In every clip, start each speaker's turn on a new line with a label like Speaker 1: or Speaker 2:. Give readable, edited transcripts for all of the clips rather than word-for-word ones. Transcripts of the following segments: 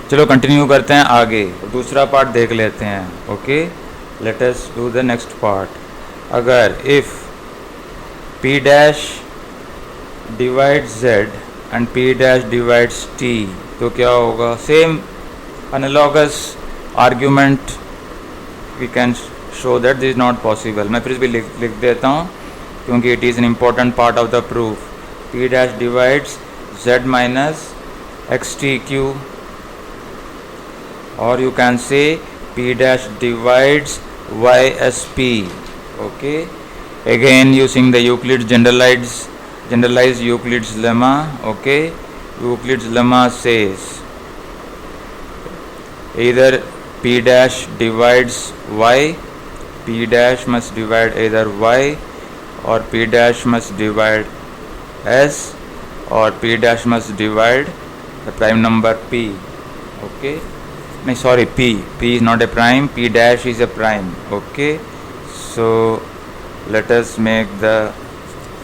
Speaker 1: चलो कंटिन्यू करते हैं आगे, दूसरा पार्ट देख लेते हैं. Okay, let us do the next part. अगर if p dash divides z and p dash divides t, तो क्या होगा? Same analogous argument we can show that this is not possible. मैं फिर भी लिख देता हूँ क्योंकि it is an important part of the proof. p dash divides z minus x t q, or you can say p dash divides ysp. Okay, again using the Euclid's generalized Euclid's lemma. Okay, Euclid's lemma says either p dash divides y, p dash must divide either y, or p dash must divide s, or p dash must divide the prime number p. Okay, no, sorry, p is not a prime, p dash is a prime. Okay, so let us make the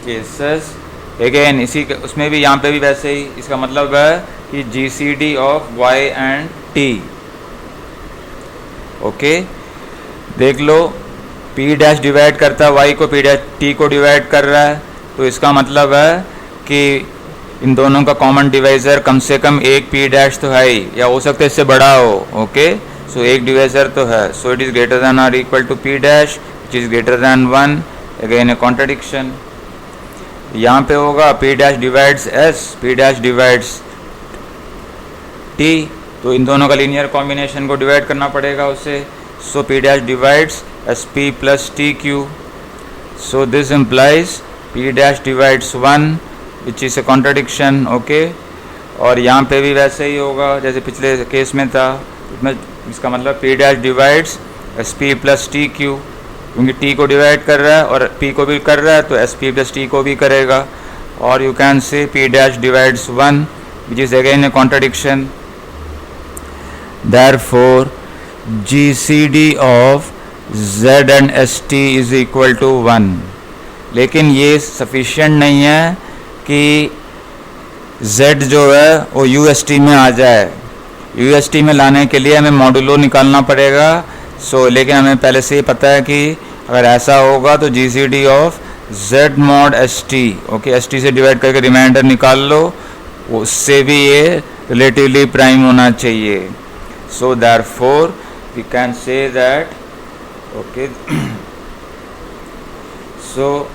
Speaker 1: cases again. इसी उसमें भी यहाँ पे भी वैसे ही, इसका मतलब है कि GCD of y and t. Okay, देख लो, p डैश डिवाइड करता है y को, p डैश t को डिवाइड कर रहा है, तो इसका मतलब है कि इन दोनों का कॉमन डिवाइज़र कम से कम एक p डैश तो है ही, या हो सकता है इससे बड़ा हो. ओके, सो एक डिवाइज़र तो है. So it is greater than और equal to p dash which is greater than 1. Again a contradiction. यहाँ पे होगा p dash divides s, p dash divides t, तो इन दोनों का लीनियर कॉम्बिनेशन को डिवाइड करना पड़ेगा उसे. सो p dash divides sp plus T Q. So this implies p dash divides 1 which is a contradiction. Okay, और यहाँ पे भी वैसे ही होगा जैसे पिछले केस में था. इसमें इसका मतलब p dash divides sp plus T Q, क्योंकि t को डिवाइड कर रहा है और p को भी कर रहा है, तो sp प्लस t को भी करेगा. और you can say p dash divides 1 which is again a contradiction. Therefore GCD of z and st is equal to 1. लेकिन ये सफिशिएंट नहीं है कि z जो है वो UST में आ जाए. UST में लाने के लिए हमें मॉडुलो निकालना पड़ेगा. लेकिन हमें पहले से ही पता है कि अगर ऐसा होगा तो GCD of z mod st. Okay, st से डिवाइड करके रिमाइंडर निकाल लो, उससे भी ये रिलेटिवली प्राइम होना चाहिए. So therefore we can say that. Okay, so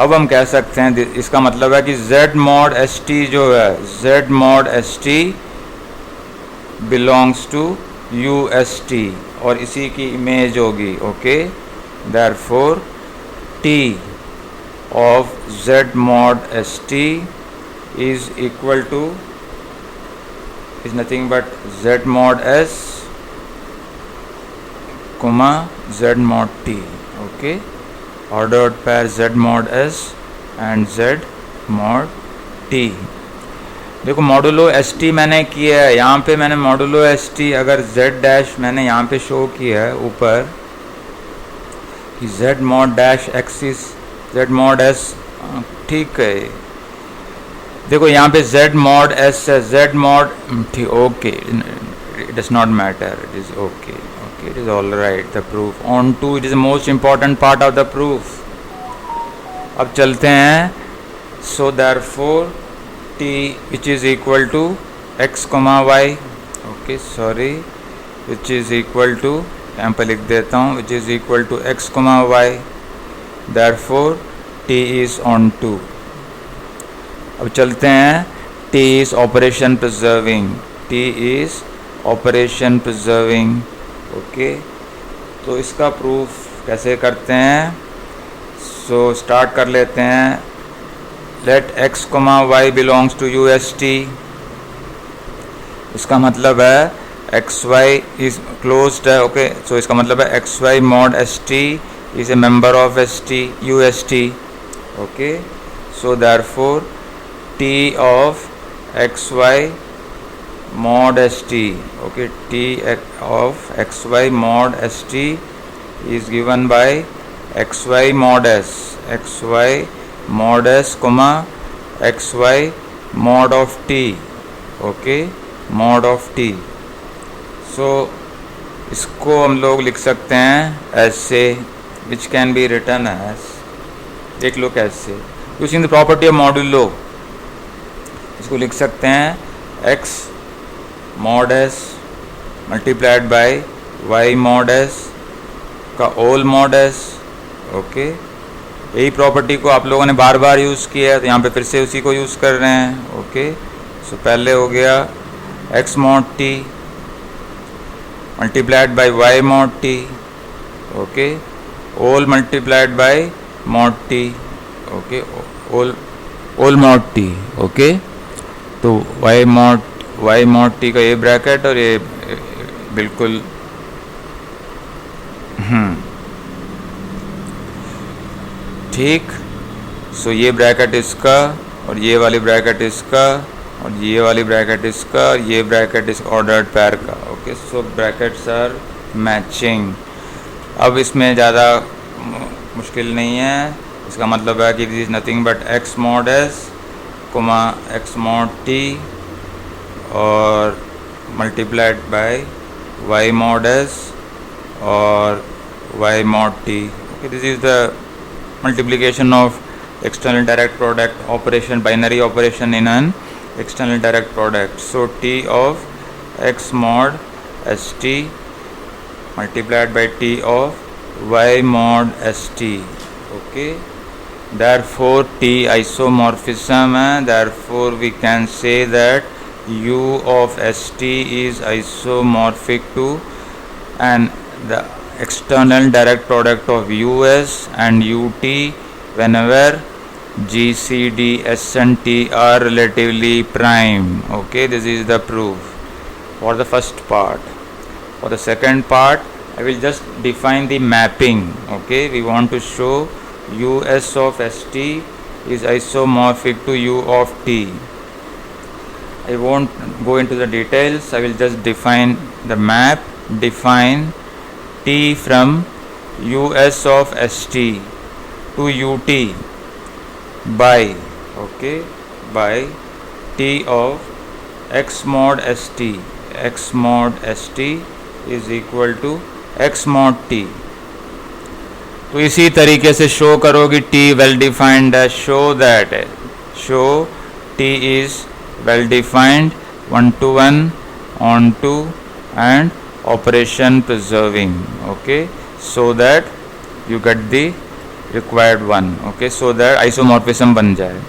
Speaker 1: अब हम कह सकते हैं, इसका मतलब है कि z mod st जो है, z mod st belongs to UST और इसी की इमेज होगी. Okay, therefore t of z mod st is equal to is nothing but z mod s comma z mod t. Okay, ordered pair z mod s and z mod t. देखो modulo st मैंने किया है, यहाँ पे मैंने modulo st अगर z dash मैंने यहाँ पे शो किया है ऊपर कि z mod dash axis z mod s, ठीक है. देखो यहाँ पे z mod s है, z mod ठीक. Okay, it does not matter, it is okay. It is all right. The proof on to it is the most important part of the proof. अब चलते हैं. So therefore t which is equal to x comma y. Okay, sorry, which is equal to, यहाँ पर लिख देता हूँ, which is equal to x comma y. Therefore t is on to. अब चलते हैं. t is operation preserving. t is operation preserving. Okay, तो इसका प्रूफ कैसे करते हैं? सो स्टार्ट कर लेते हैं. Let x comma y belongs to UST. इसका मतलब है xy इज क्लोज्ड है. ओके, सो इसका मतलब है xy mod st is a member of UST. Okay, so therefore t of xy mod st. Okay, t of xy mod st is given by xy mod s, xy mod s comma xy mod of t. Okay, mod of t. So इसको हम लोग लिख सकते हैं ऐसे, which can be written as, देख लो कैसे, using the property of modulo इसको लिख सकते हैं x mod s multiplied by y mod s का होल mod s। ओके, यही प्रॉपर्टी को आप लोगों ने बार बार यूज़ किया है, तो यहाँ पे फिर से उसी को यूज़ कर रहे हैं। ओके, सो पहले हो गया x mod t multiplied by y mod t, okay, whole multiplied by mod t, okay, whole mod t, okay. तो y mod t का ये ब्रैकेट और ये बिल्कुल ठीक। सो ये ब्रैकेट इसका और ये वाली ब्रैकेट इसका और ये वाली ब्रैकेट इसका और ये ब्रैकेट इस ऑर्डर्ड पैर का। Okay, so brackets are matching. अब इसमें ज़्यादा मुश्किल नहीं है, इसका मतलब है कि this is nothing but x mod s comma x mod t और multiplied by y mod s और y mod t। Okay, this is the multiplication of external direct product operation, binary operation in an external direct product. So t of x mod st multiplied by t of y mod st. Okay, therefore t isomorphism है, therefore we can say that u of st is isomorphic to and the external direct product of us and ut whenever gcd s and t are relatively prime. Okay, this is the proof for the first part. For the second part I will just define the mapping. Okay, we want to show us of st is isomorphic to u of t. I won't go into the details, I will just define the map. Define t from us of st to ut by, okay, by t of x mod st. X mod st is equal to x mod t. तो इसी तरीके से show करोगे t well defined as, show t is well defined, 1 to 1, on to and operation preserving. Okay, so that you get the required one. Okay, so that isomorphism बन जाए.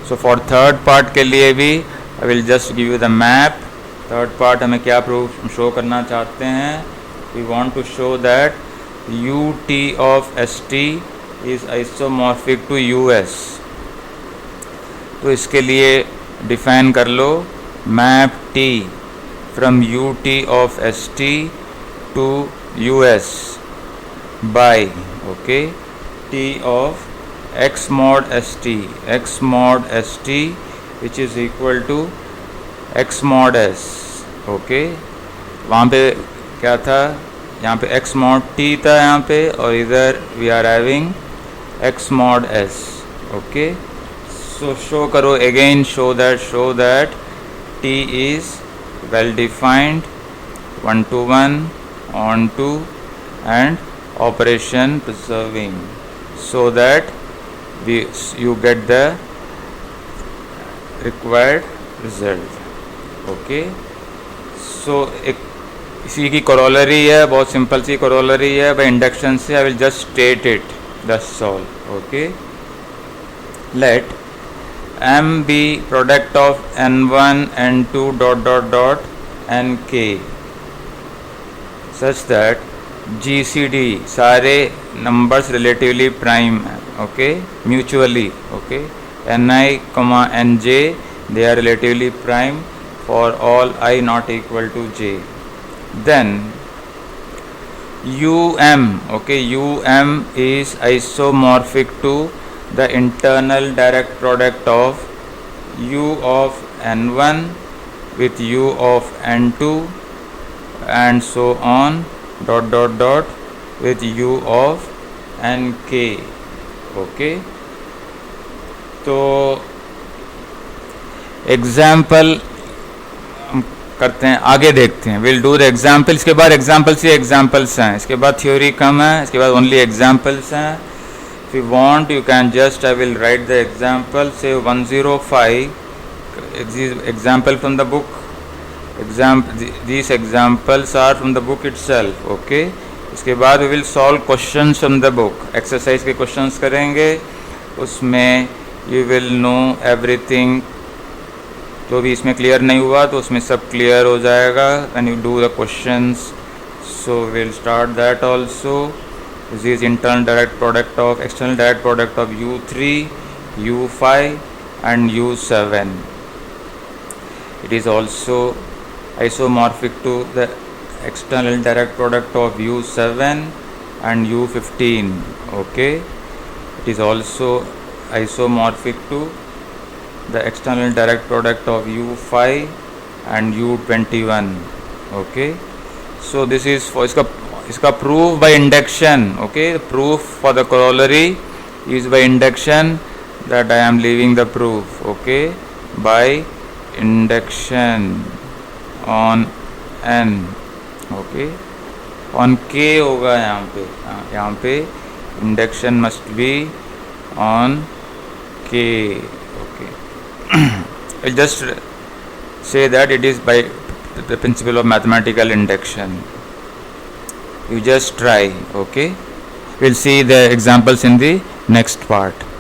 Speaker 1: So for third part के लिए भी I will just give you the map. Third part हमें क्या proof show करना चाहते हैं? We want to show that ut of st is isomorphic to us. तो इसके लिए डिफाइन कर लो map t from ut of st to us by, okay, t of x mod st which is equal to x mod s. okay, वहाँ पे क्या था, यहाँ पे x mod t था यहाँ पे, और इधर we are having x mod s. okay, so show करो again, show that t is well defined, 1 to 1, on to and operation preserving, so that you get the required result. Okay, so एक इसी की corollary है, बहुत simple सी corollary है, by induction से I will just state it, that's all. Okay, let m be product of n1 n2 dot nk such that gcd सारे numbers relatively prime हैं. okay, mutually, okay, ni nj they are relatively prime for all I not equal to j. Then okay, um is isomorphic to the internal direct product of u of n1 with u of n2 and so on dot with u of nk. okay, तो example करते हैं, आगे देखते हैं. Will do the example. इसके बाद examples ही examples हैं, इसके बाद थ्योरी कम है, इसके बाद ओनली एग्जाम्पल्स हैं. If you want you can just I will write the example. से 105 example from the book. These examples are from the book itself. Okay. इसके बाद we will solve questions from the book. Exercise के questions करेंगे, उसमें you will know everything. जो भी इसमें clear नहीं हुआ तो उसमें सब क्लियर हो जाएगा when you do the questions. So we will start that also. This is internal direct product of external direct product of U3, U5 and U7. It is also isomorphic to the external direct product of U7 and U15. Okay. It is also isomorphic to the external direct product of U5 and U21. Okay. So this is for iska proof by induction. Okay. The proof for the corollary is by induction, that I am leaving the proof. Okay. By induction on n. Okay. on k होगा यहाँ पे induction must be on k. Okay. I'll just say that it is by the principle of mathematical induction. You just try. Okay. We'll see the examples in the next part.